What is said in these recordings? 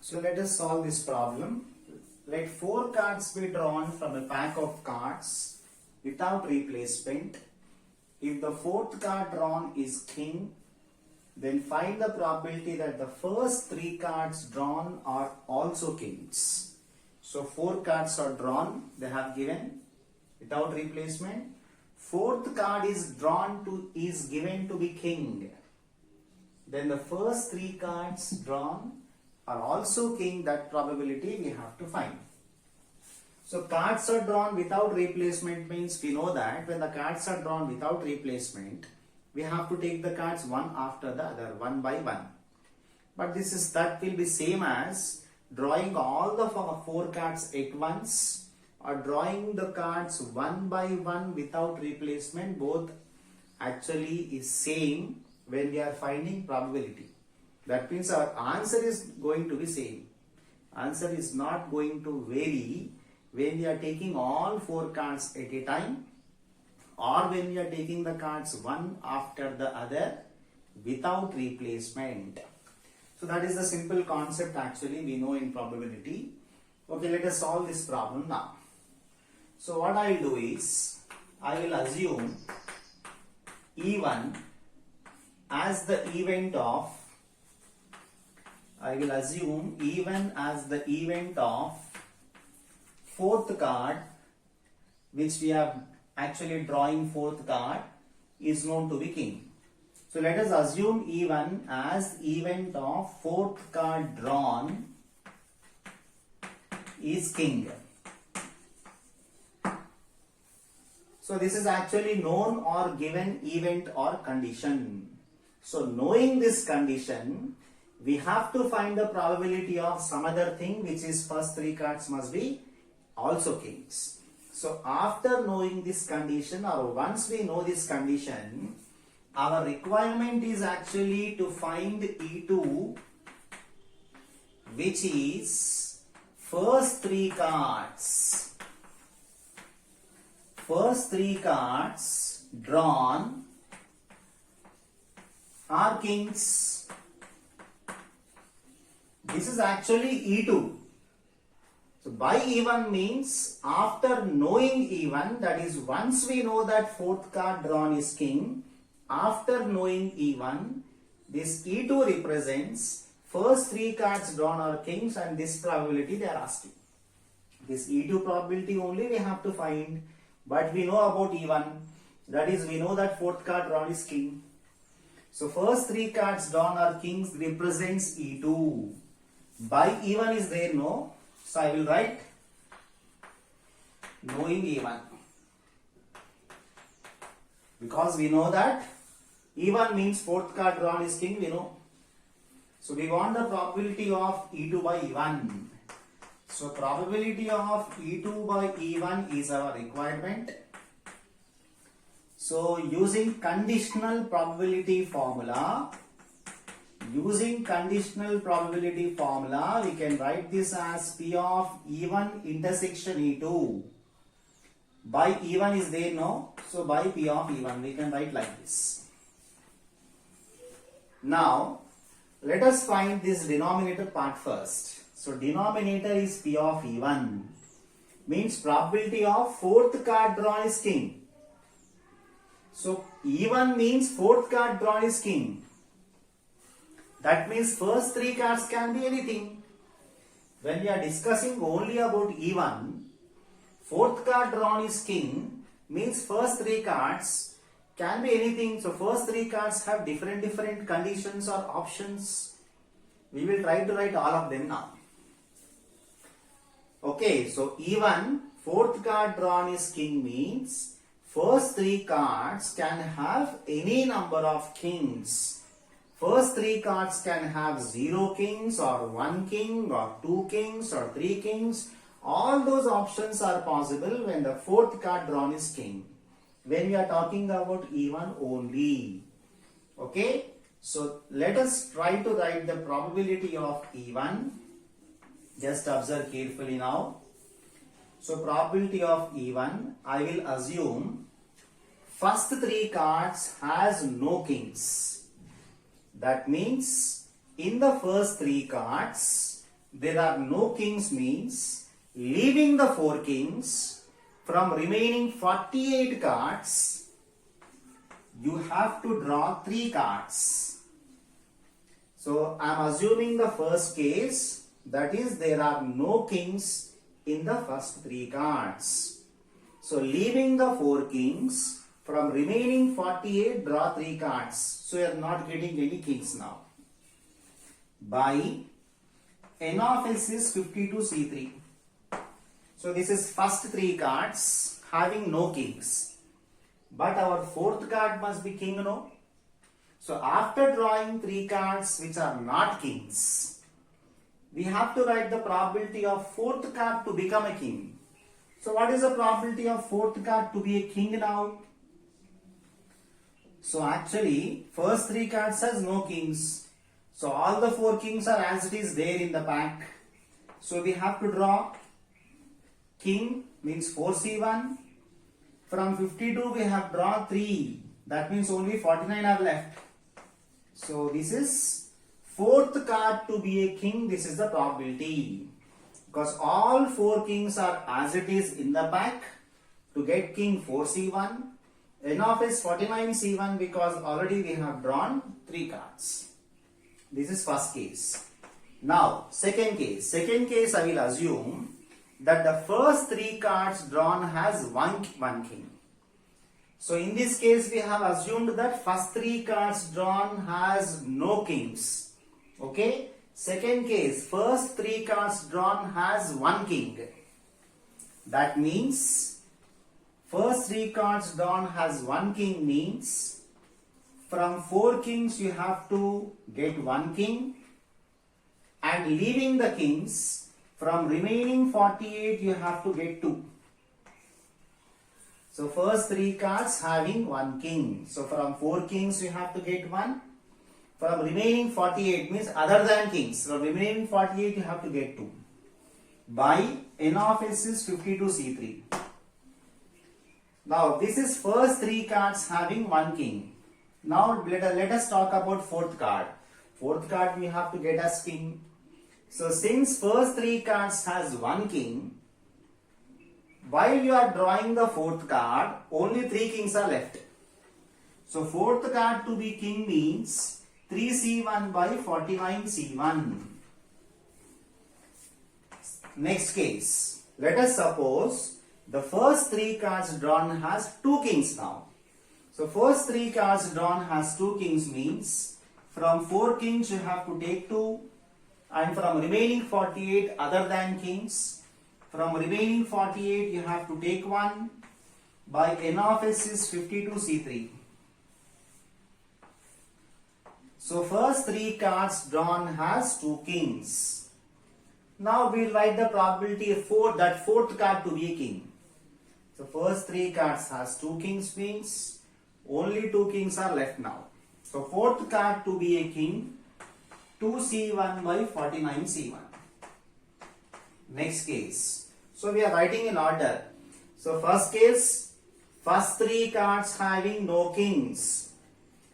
So let us solve this problem. Let 4 cards be drawn from a pack of cards without replacement. If the fourth card drawn is king, then find the probability that the first 3 cards drawn are also kings. So 4 cards are drawn, they have given without replacement. Fourth card is given to be king. Then the first 3 cards drawn are also king. That probability we have to find. So cards are drawn without replacement means we know that when the cards are drawn without replacement, we have to take the cards one after the other, one by one. But that will be same as drawing all the 4 cards at once or drawing the cards one by one without replacement. Both actually is same when we are finding probability. That means our answer is going to be same. Answer is not going to vary when we are taking all 4 cards at a time or when we are taking the cards one after the other without replacement. So that is the simple concept actually we know in probability. Okay, let us solve this problem now. So what I will do is, I will assume E1 as the event of fourth card, which we are actually drawing fourth card, is known to be king. So let us assume E1 as event of fourth card drawn is king. So this is actually known or given event or condition. So knowing this condition, we have to find the probability of some other thing, which is first 3 cards must be also kings. So after knowing this condition, or once we know this condition, our requirement is actually to find E2, which is first 3 cards. First 3 cards drawn are kings. This is actually E2. So by E1 means after knowing E1, that is once we know that fourth card drawn is king, after knowing E1, this E2 represents first 3 cards drawn are kings, and this probability they are asking. This E2 probability only we have to find, but we know about E1, that is we know that fourth card drawn is king. So first 3 cards drawn are kings represents E2. By E1 is there, no? So I will write knowing E1. Because we know that E1 means fourth card drawn is king, we know. So we want the probability of E2 by E1. So probability of E2 by E1 is our requirement. So using conditional probability formula, we can write this as P of E1 intersection E2. By E1 is there, no? So by P of E1 we can write like this. Now let us find this denominator part first. So denominator is P of E1, means probability of fourth card drawn is king. So E1 means fourth card drawn is king. That means first 3 cards can be anything. When we are discussing only about E1, fourth card drawn is king means first 3 cards can be anything. So first 3 cards have different conditions or options. We will try to write all of them now. Okay, so E1 fourth card drawn is king means first 3 cards can have any number of kings. First 3 cards can have 0 kings or 1 king or 2 kings or 3 kings. All those options are possible when the fourth card drawn is king. When we are talking about E1 only. Okay. So let us try to write the probability of E1. Just observe carefully now. So probability of E1, I will assume first 3 cards has no kings. That means in the first 3 cards, there are no kings means leaving the 4 kings from remaining 48 cards, you have to draw 3 cards. So I am assuming the first case, that is there are no kings in the first 3 cards. So leaving the 4 kings from remaining 48, draw 3 cards. So you are not getting any kings now. By n of s is 52c3. So this is first 3 cards having no kings. But our 4th card must be king, no? So after drawing 3 cards which are not kings, we have to write the probability of 4th card to become a king. So what is the probability of 4th card to be a king now? So actually first 3 cards has no kings. So all the 4 kings are as it is there in the pack. So we have to draw king means 4c1. From 52 we have drawn 3. That means only 49 are left. So this is 4th card to be a king. This is the probability. Because all 4 kings are as it is in the pack. To get king 4c1. N of s 49c1 because already we have drawn 3 cards. This is first case. Now second case. Second case I will assume that the first 3 cards drawn has one king. So in this case we have assumed that first 3 cards drawn has no kings. Okay. Second case, first 3 cards drawn has one king. That means first 3 cards drawn has one king means from 4 kings you have to get one king, and leaving the kings from remaining 48 you have to get 2. So first 3 cards having one king. So from 4 kings you have to get 1. From remaining 48 means other than kings. From remaining 48 you have to get 2. By n of s is 52c3. Now this is first 3 cards having one king. Now let us talk about 4th card. 4th card we have to get as king. So since first 3 cards has one king, while you are drawing the 4th card, only 3 kings are left. So 4th card to be king means 3c1 by 49c1. Next case. Let us suppose the first 3 cards drawn has 2 kings now. So first 3 cards drawn has 2 kings means from 4 kings you have to take 2, and from remaining 48 other than kings, from remaining 48 you have to take 1. By n of s is 52c3. So first 3 cards drawn has 2 kings. Now we will write the probability of that 4th card to be a king. So first 3 cards has 2 kings means only 2 kings are left now. So 4th card to be a king, 2c1 by 49c1. Next case. So we are writing in order. So first case, first 3 cards having no kings.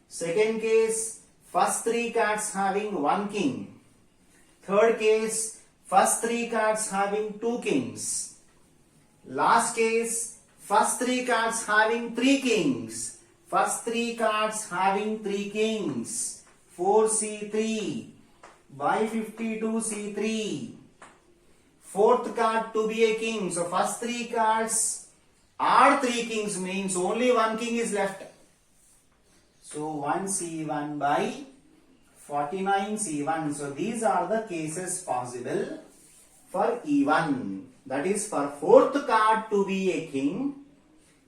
Second case, first 3 cards having one king. Third case, first 3 cards having 2 kings. Last case, first 3 cards having 3 kings. First 3 cards having 3 kings. 4c3 by 52c3. 4th card to be a king. So first 3 cards are 3 kings means only one king is left. So 1c1 by 49c1. So these are the cases possible for E1. That is for 4th card to be a king.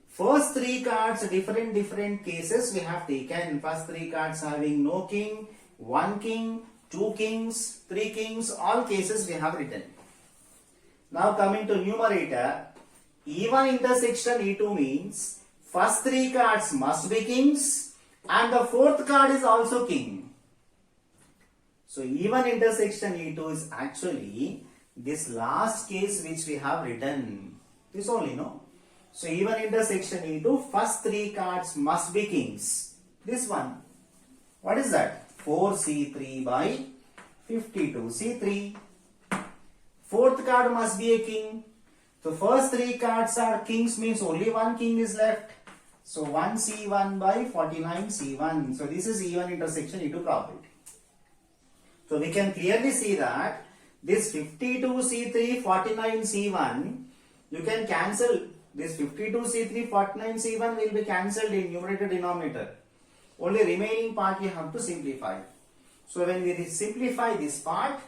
First 3 cards, different cases we have taken. First 3 cards having no king, 1 king, 2 kings, 3 kings, all cases we have written. Now coming to numerator, E1 intersection E2 means first 3 cards must be kings and the 4th card is also king. So E1 intersection E2 is actually this last case which we have written. This only, no? So E1 intersection E2, first 3 cards must be kings. This one. What is that? 4c3 by 52c3. Fourth card must be a king. So first three cards are kings, means only one king is left. So 1c1 by 49c1. So this is E1 intersection E2 probability. So we can clearly see that this 52c3 49c1, you can cancel this 52c3 49c1 will be cancelled in numerator denominator. Only remaining part you have to simplify. So when we simplify this part,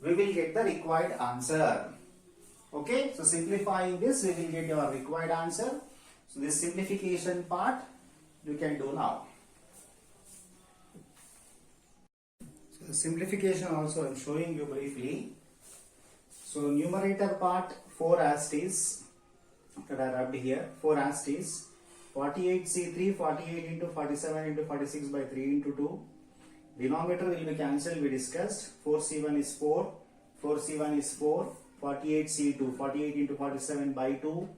we will get the required answer. Okay, so simplifying this, we will get your required answer. So this simplification part you can do now. So the simplification also I am showing you briefly. So numerator part 4 as is that I rubbed here, 4 as is 48c3 48 into 47 into 46 by 3 into 2. Denominator will be cancelled, we discussed. 4c1 is 4, 4c1 is 4, 48c2 48 into 47 by 2,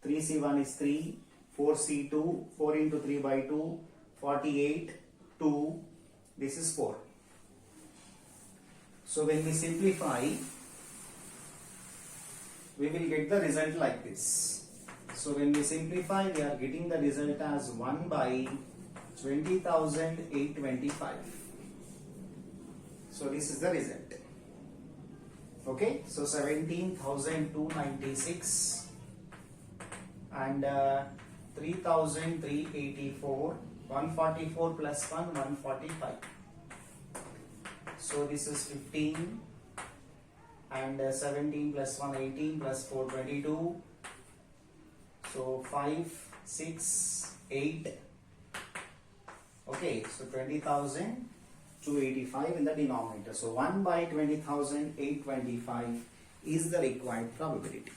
3c1 is 3, 4c2 4 into 3 by 2, 48, 2, this is 4. So when we simplify, we will get the result like this. So when we simplify, we are getting the result as 1 by 20,825. So this is the result. Okay, so 17,296 and 3,384, 144 plus 1, 145. So this is 15 and 17 plus 1, 18 plus 4, 22. So 5, 6, 8. Okay, so 20,285 in the denominator. So 1 by 20,825 is the required probability.